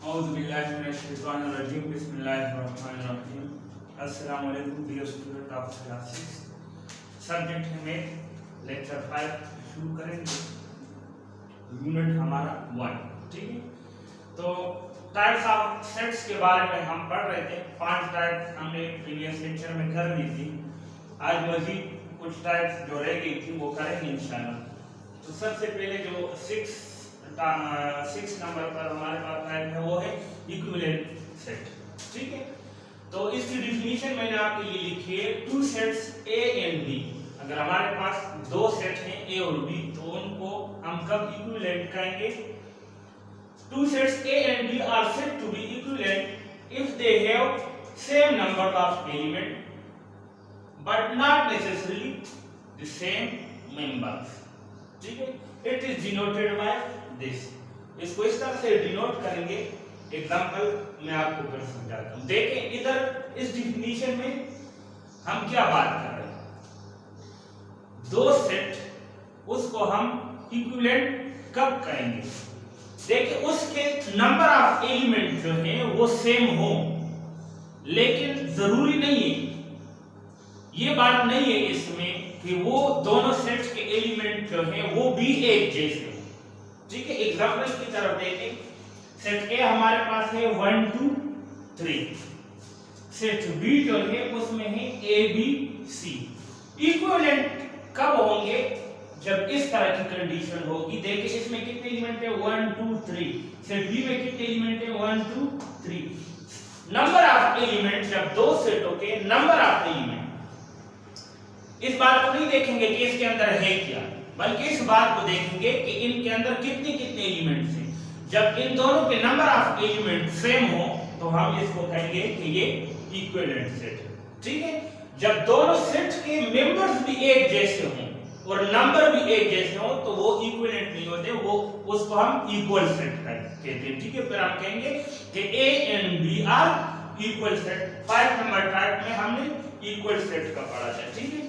बिस्मिल्लाहिर्रहमानिर्रहीम। अस्सलाम वालेकुम dear student of class 6। Subject में लेक्चर 5 शुरू करेंगे। यूनिट हमारा 1, ठीक है। तो टाइप्स ऑफ सेट्स के बारे में हम पढ़ रहे थे। 5 टाइप्स हमने प्रीवियस लेक्चर में कर ली थी। आज मजीद कुछ टाइप्स जो रह गई थी वो करेंगे इंशाल्लाह। तो सबसे पहले जो 6 नंबर पर हमारे पास टाइप है वो है इक्विवेलेंट सेट, ठीक है। तो इसकी डिफिनीशन मैंने आपके लिए लिखी है, two sets A and B. अगर हमारे पास दो सेट हैं ए और बी तो उनको हम कब इक्विवेलेंट कहेंगे? Two sets A and B are said to be equivalent if they have same number of element but not necessarily the same members, ठीक है। It is denoted by this. इसको इस तरह से डिनोट करेंगे। एग्जांपल मैं आपको फिर समझाता हूं। देखिए इधर इस डिफिनीशन में हम क्या बात कर रहे हैं। दो सेट उसको हम इक्विवेलेंट कब कहेंगे? देखिए उसके नंबर ऑफ एलिमेंट जो हैं वो सेम हो, लेकिन जरूरी नहीं है, ये बात नहीं है इसमें कि वो दोनों सेट्स के एलिमेंट जो हैं वो भी एक जैसे हो, ठीक है। एग्जांपल की तरफ देखें। सेट ए हमारे पास है 1 2 3। सेट बी जो है उसमें है ए बी सी। इक्विवेलेंट कब होंगे? जब इस तरह की कंडीशन होगी। देखिए इसमें कितने एलिमेंट है? 1 2 3। सेट बी में कितने एलिमेंट है? 1 2 3। नंबर ऑफ एलिमेंट, जब दो सेटों के नंबर ऑफ एलिमेंट, इस बात को नहीं देखेंगे कि इसके अंदर है क्या, बल्कि इस बात को देखेंगे कि इनके अंदर कितने कितने एलिमेंट्स हैं। जब इन दोनों के नंबर ऑफ एलिमेंट सेम हो तो हम इसको कहेंगे कि ये इक्विवेलेंट सेट है, ठीक है। जब दोनों सेट के मेंबर्स भी एक जैसे हों और नंबर भी एक जैसे हो तो वो इक्विवेलेंट नहीं होते, वो उसको हम इक्वल सेट कहते हैं, ठीक है। फिर हम कहेंगे कि A and B are equal set. 5 number type में हमने इक्वल सेट का पढ़ा था, ठीक है।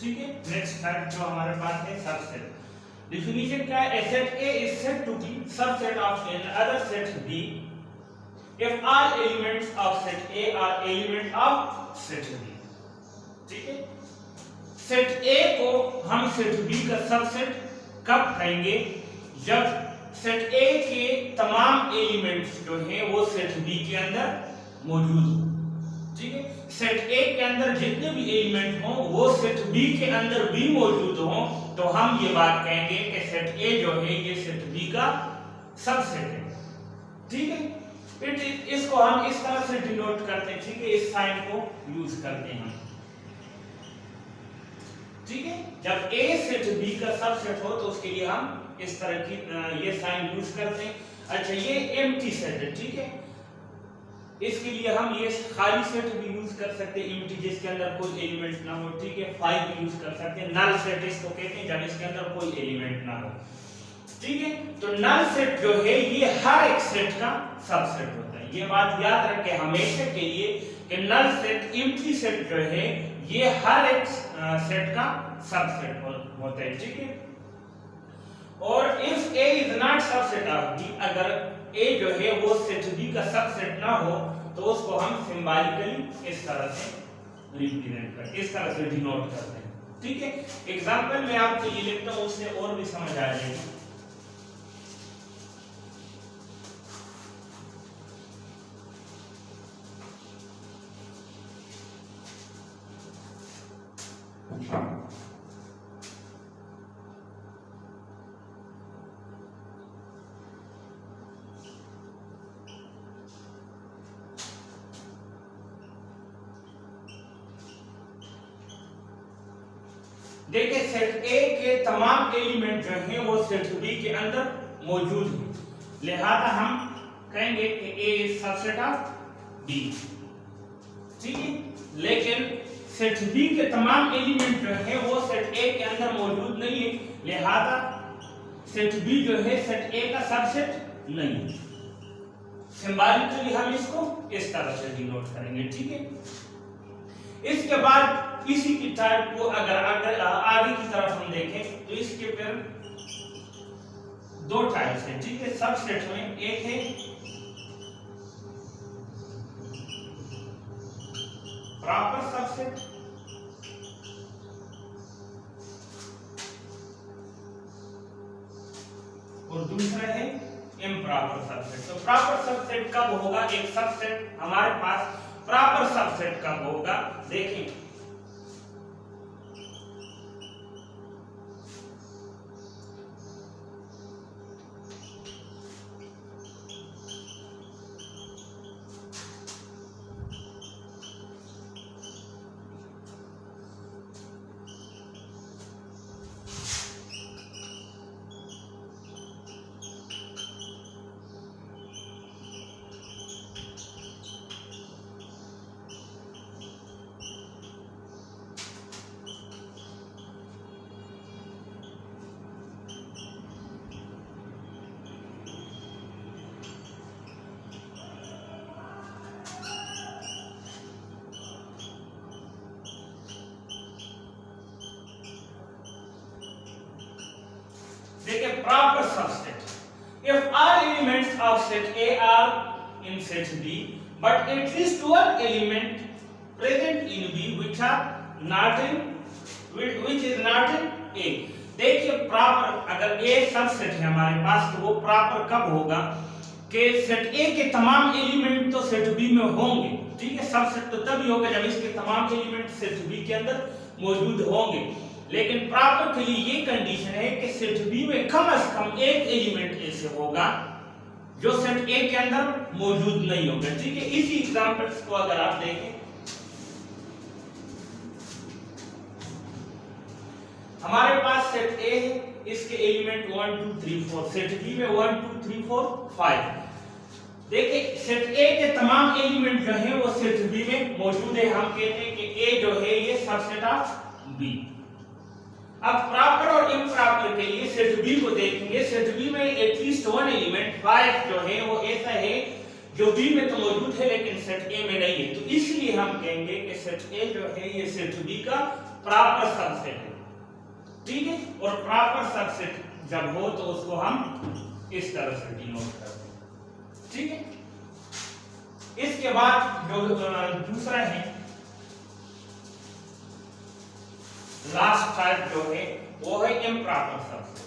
ठीक है। नेक्स्ट टाइप जो हमारे पास है सबसेट। डिफिनीशन क्या है? A set A is said to be subset of an other set B if all elements of set A are element of set B। ठीक है। सेट A को हम सेट B का सबसेट कब कहेंगे? जब सेट A के तमाम एलिमेंट्स जो हैं वो सेट B के अंदर मौजूद हो। ठीक है। सेट A के अंदर जितने भी एलिमेंट हों वो सेट B के अंदर भी मौजूद हों तो हम ये बात कहेंगे कि सेट A जो है ये सेट B का सबसेट है। ठीक है। इसको हम इस तरह से डिनोट करते हैं। ठीक है। इस साइन को यूज करते हैं। ठीक है। जब A सेट B का सबसेट हो तो उसके लिए हम इस तरह की ये साइन यूज करते हैं। अच्छा, ये एम्प्टी सेट है। ठीक है। इसके लिए हम ये खाली सेट भी यूज कर सकते हैं, एम्प्टी जिसके अंदर कोई एलिमेंट ना हो। ठीक है। 5 भी यूज कर सकते हैं। नल सेट इसको कहते हैं जब इसके अंदर कोई एलिमेंट ना हो। ठीक है। तो नल सेट जो है ये हर एक सेट का सबसेट होता है। ये बात याद रखें हमेशा के लिए कि नल सेट, एम्प्टी सेट जो है ये हर एक सेट का सबसेट होता है। ठीक है। और if A is not subset of B, अगर A जो है वो सेट B का सबसेट ना हो तो उसको हम सिंबॉलिकली इस तरह से रिप्रेजेंट करते हैं, इस तरह से डिनोट करते हैं। ठीक है। एग्जांपल में आपको ये लिखता हूं, उससे और भी समझ आ जाएगी। देखिए, सेट A के तमाम एलिमेंट जो हैं वो सेट B के अंदर मौजूद हैं, लिहाजा हम कहेंगे कि A is subset of B। ठीक है। लेकिन सेट B के तमाम एलिमेंट जो हैं वो सेट A के अंदर मौजूद नहीं है, लिहाजा सेट B जो है सेट A का सबसेट नहीं है। सिंबॉलिकली हम इसको इस तरह से डिनोट करेंगे। ठीक है। इसके बाद इसी की टाइप को अगर आगे की तरफ हम देखें तो इसके फिर दो टाइप्स हैं। ठीक है। सबसेट में एक है प्रॉपर सबसेट और दूसरा है इम्प्रॉपर सबसेट। तो प्रॉपर सबसेट कब होगा? एक सबसेट हमारे पास प्रॉपर सबसेट कब होगा? देखें, देखिए proper subset, if all elements of set A are in set B but at least one element present in B which is not in A। देखिए प्रॉपर अगर A सबसेट है हमारे पास तो वो प्रॉपर कब होगा कि सेट A के तमाम एलिमेंट तो सेट B में होंगे। ठीक है। सबसेट तो तभी होगा जब इसके तमाम एलिमेंट सेट B के अंदर मौजूद होंगे, लेकिन प्रॉपर के लिए ये कंडीशन है कि सेट B में कम से कम एक एलिमेंट ऐसे होगा जो सेट A के अंदर मौजूद नहीं होगा। ठीक है। इसी एग्जांपल्स को अगर आप देखें, हमारे पास सेट A है, इसके एलिमेंट 1 2 3 4, सेट B में 1 2 3 4 5। देखिए सेट A के तमाम एलिमेंट जो हैं वो सेट B में मौजूद है। हम कहते हैं कि A जो है ये सबसेट ऑफ B। अब प्रॉपर और इम्प्रॉपर के लिए सेट B को देखेंगे। सेट B में एटलीस्ट वन एलिमेंट 5 जो है वो ऐसा है जो B में तो मौजूद है लेकिन सेट A में नहीं है, तो इसलिए हम कहेंगे कि सेट A जो है ये सेट B का प्रॉपर सबसेट है, ठीक है। और प्रॉपर सबसेट जब हो तो उसको हम इस तरह से डिनोट करते हैं, ठीक है। इसके बाद जो दूसरा है लास्ट टाइप जो है वो है improper subset.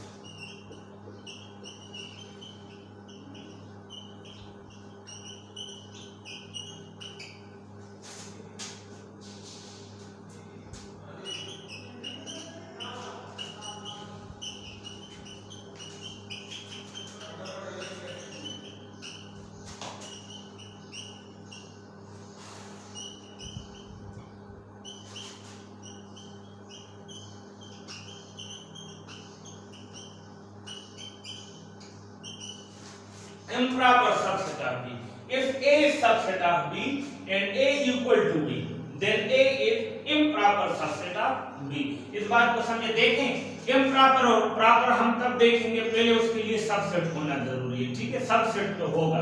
Improper subset of B. If A is subset of B and A equal to B, then A is improper subset of B. इस बात को समझे देखें। improper और proper हम तब देखेंगे, पहले उसके लिए सबसेट होना जरूरी है, ठीक है। सबसेट तो होगा।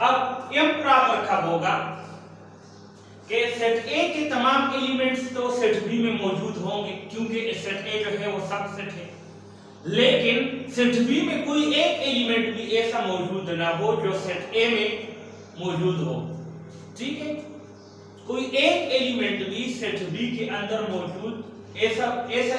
अब improper कब होगा कि सेट A के तमाम एलिमेंट्स तो सेट B में मौजूद होंगे, क्योंकि सेट A जो है वो सबसेट है, लेकिन सेट बी में कोई एक एलिमेंट भी ऐसा मौजूद ना हो जो सेट ए में मौजूद हो, ठीक है। कोई एक एलिमेंट भी सेट बी के अंदर मौजूद ऐसा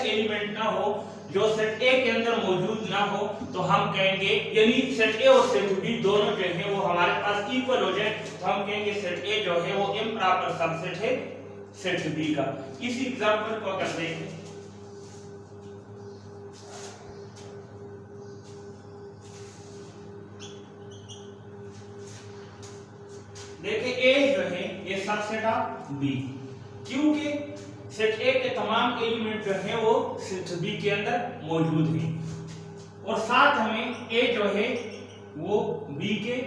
एलिमेंट ना हो जो सेट ए के अंदर मौजूद ना हो, तो हम कहेंगे, यानी सेट ए और सेट बी दोनों जो है वो हमारे पास इक्वल हो जाए, तो हम कहेंगे सेट ए जो है वो इम्प्रॉपर सबसेट है सेट बी का। इसी एग्जांपल को अगर देखें, देखिए ए जो है ये सबसेट ऑफ बी, क्योंकि सेट ए के तमाम एलिमेंट जो है वो सेट बी के अंदर मौजूद है, और साथ में ए जो है वो बी के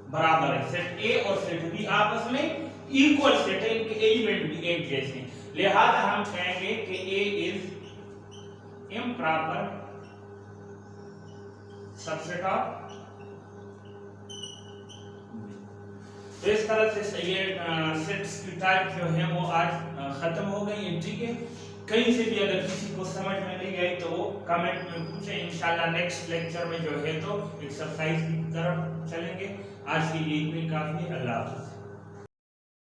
बराबर है। सेट ए और सेट बी आपस में इक्वल सेट है, इनके एलिमेंट भी एक जैसे हैं, लिहाजा हम कहेंगे कि ए इज इम्प्रॉपर सबसेट ऑफ। तो इस तरह से ये सेट्स की टाइप जो है वो आज खत्म हो गई है, ठीक है। कहीं से भी अगर किसी को समझ में नहीं आई तो वो कमेंट में पूछे, इंशाल्लाह नेक्स्ट लेक्चर में जो है तो एक्सरसाइज की तरफ चलेंगे। आज के लिए इतनी काफी है। अल्लाह हाफ़िज़।